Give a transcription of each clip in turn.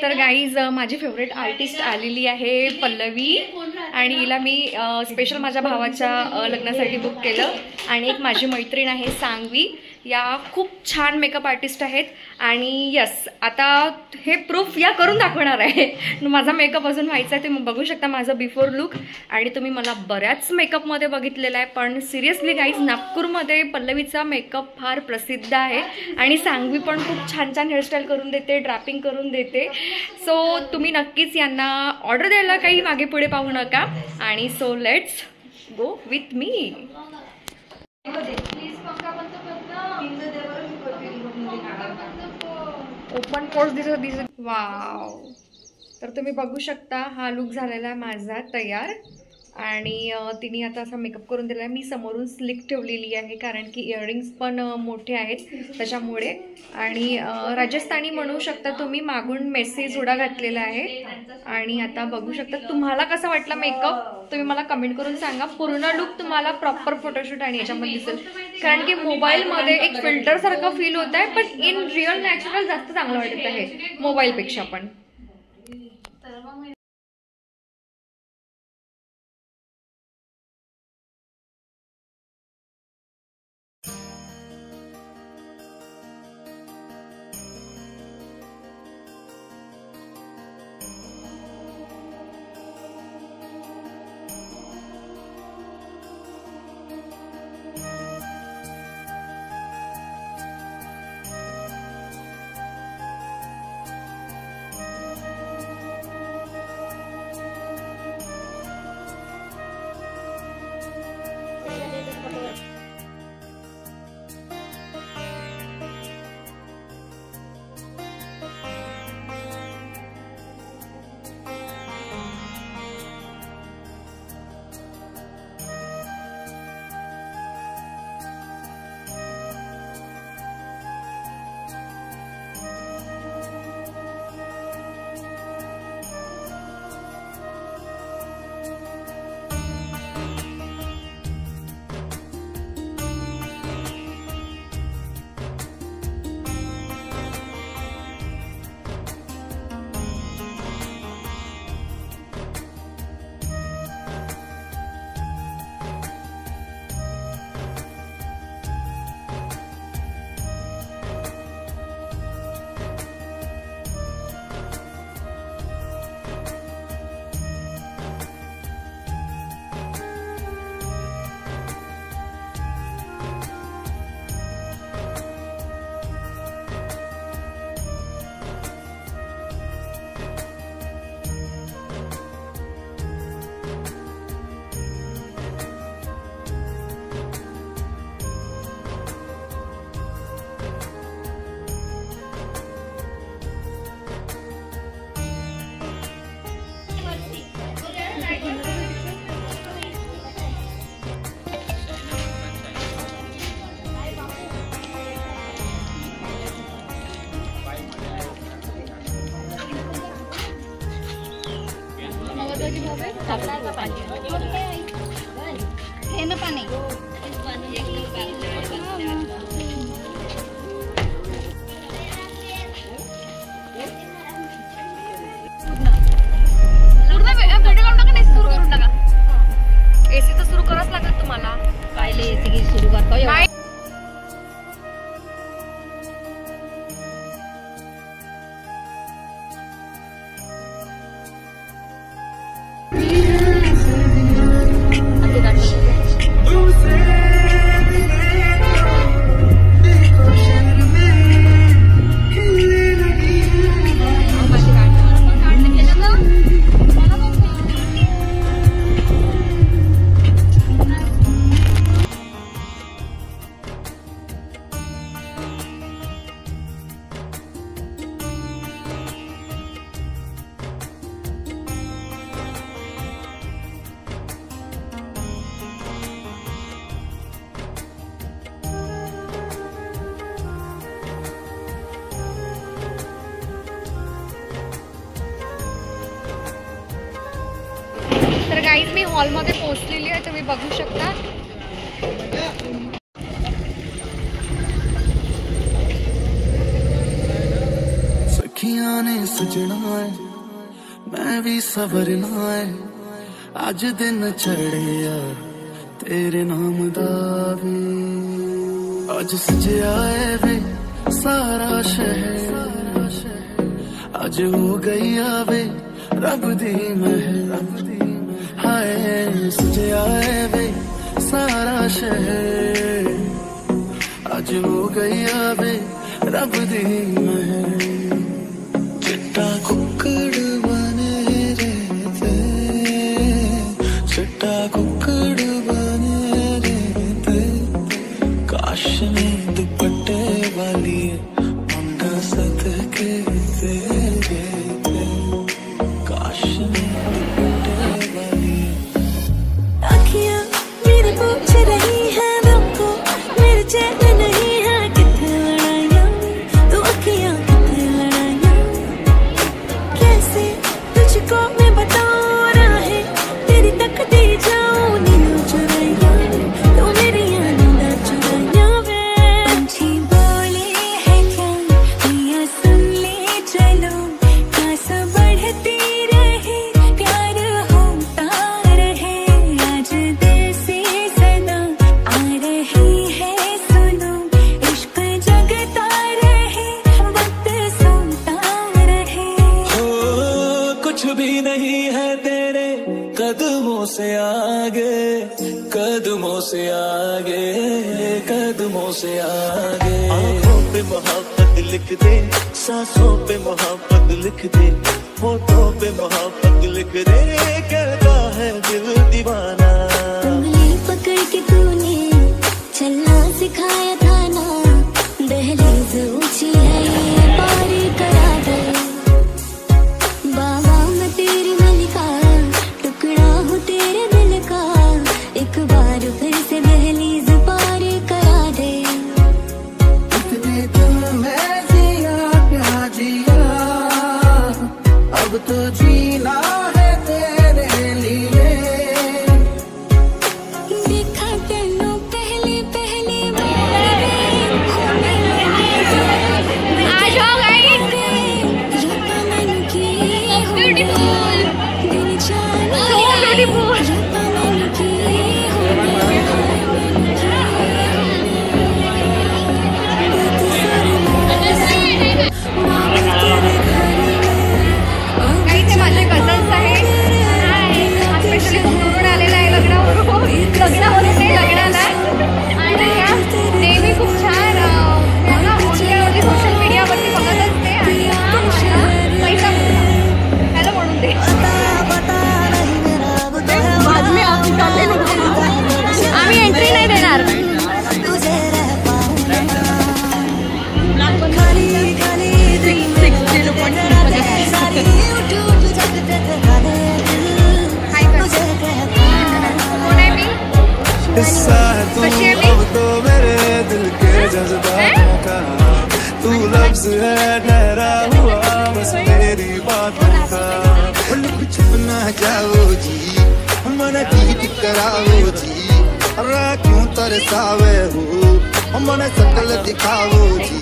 तर गाईज माझी favourite artist आलेली आहे पल्लवी आणि हिला मी स्पेशल माझ्या भावाच्या लग्नासाठी बुक केलं. आणि एक माझी मैत्रीण आहे सांगवी, या खूप छान मेकअप आर्टिस्ट आहेत. आणि यस, आता हे प्रूफ या करून दाखवणार आहे. माझा मेकअप अजून व्हायचा आहे, तुम्ही बघू शकता माझं बिफोर लुक. आणि तुम्ही मला बऱ्याच मेकअपमध्ये बघितलेलं आहे, पण सिरियसली गाईज नागपूरमध्ये पल्लवीचा मेकअप फार प्रसिद्ध आहे. आणि सांगवी पण खूप छान छान हेअरस्टाईल करून देते, ड्रॅपिंग करून देते. सो तुम्ही नक्कीच यांना ऑर्डर द्यायला काही मागे पुढे पाहू नका. आणि so let's go with me. Open pores दिसत वाव. तर तुम्ही बघू शकता हा लुक झालेला आहे माझा तयार. आणि तिने आता असा मेकअप करून दिला आहे. मी समोरून स्लिक ठेवलेली आहे कारण की इयरिंग्स पण मोठे आहेत त्याच्यामुळे. आणि राजस्थानी म्हणू शकता तुम्ही, मागून मेसी जुडा घातलेला आहे. आणि आता बघू शकता तुम्हाला कसा वाटला मेकअप, तुम्ही मला कमेंट करून सांगा. पूर्ण लुक तुम्हाला प्रॉपर फोटोशूट आणि याच्यामध्ये दिसेल, कारण की मोबाईलमध्ये एक फिल्टर सारखं फील होत आहे, पण इन रिअल नॅचरल जास्त चांगलं वाटत आहे मोबाईलपेक्षा पण. एसी तर सुरू करावंच लागेल तुम्हाला. पाहिले एसी सुरू करतो. तर गाईज मी हॉलमध्ये पोहोचलेली आहे, तुम्ही बघू शकता. सखियां ने सजना है मैं भी सवरना है अज दिन चढ़िया तेरे नाम दा वे अज सजया है वे सारा शहर अज हो गई आवे रब दी महल हाय सजया है वे सारा शहर अज हो गई आवे रब दी महल चिट्टा कुक्कड़ बने रहते चिट्टा कुक्कड़ बने रहते काश ने दुपट्टे वाली मुंडा सदके तेरे काश ने दुपट्टे वाली आँखियाँ मेरे पूछ रही है हमको मेरे चैन नहीं है कितने लड़ाइयाँ तू आँखियाँ कितने लड़ाइयाँ कैसे तुझको मैं बताऊँ राहें तेरी तकती जाऊँ नींद चुराइयाँ तू मेरी नींद चुराइयाँ वे पंछी बोले है क्या मैया सुन ले चलो प्यास बढ़ती रहे प्यार होता रहे आज दिल से सदा आ रही है सुनो इश्क जगता रहे वक्त सोता रहे हो कुछ भी नहीं है तेरे कदमों से आगे कदमों से आगे कदमों से आगे आँखों पे मोहब्बत लिख दे सांसों पे मोहब्बत लिख दे होठों पे मोहब्बत लिख दे कहता है दिल दीवाना उंगली पकड़ के तूने चलना सिखाया था ना दहलीज ऊंची है ये पार करा दे बाबा मैं तेरी मलिका टुकड़ा हूँ तेरे दिल का एक बार फिर से दहलीज पार करा दे इतने दिल में जिया प्यार जिया अब तो जीना है तेरे लिए देखा तेनों पहले पहले आ जाओ गाइस ब्यूटीफुल काही ते माझे कझन्स आहेत स्पेशली कुठून आलेला आहे लग्नावरून नाही लग्नाला आणि या नेहमी खूप छान ओनली सोशल मीडियावरती बघत असते आणि पैसा हॅलो म्हणून दे आम्ही एंट्री नाही देणार हिस्सा है तू अब तो मेरे दिल के जज्बातों का तू लफ्ज है ठहरा हुआ बस मेरी बातों का लुक छुप ना जाओ जी मन गीत कराओ जी अरे क्यों तरसावे हो मन सकल दिखाओ जी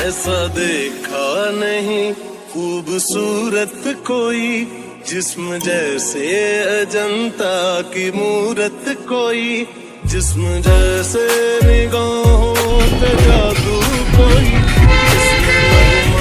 ऐसा देखा नहीं खूबसूरत कोई जिस्म जैसे अजंता की मूरत कोई जिस्म जैसे निगाहों पे जादू कोई जिसमें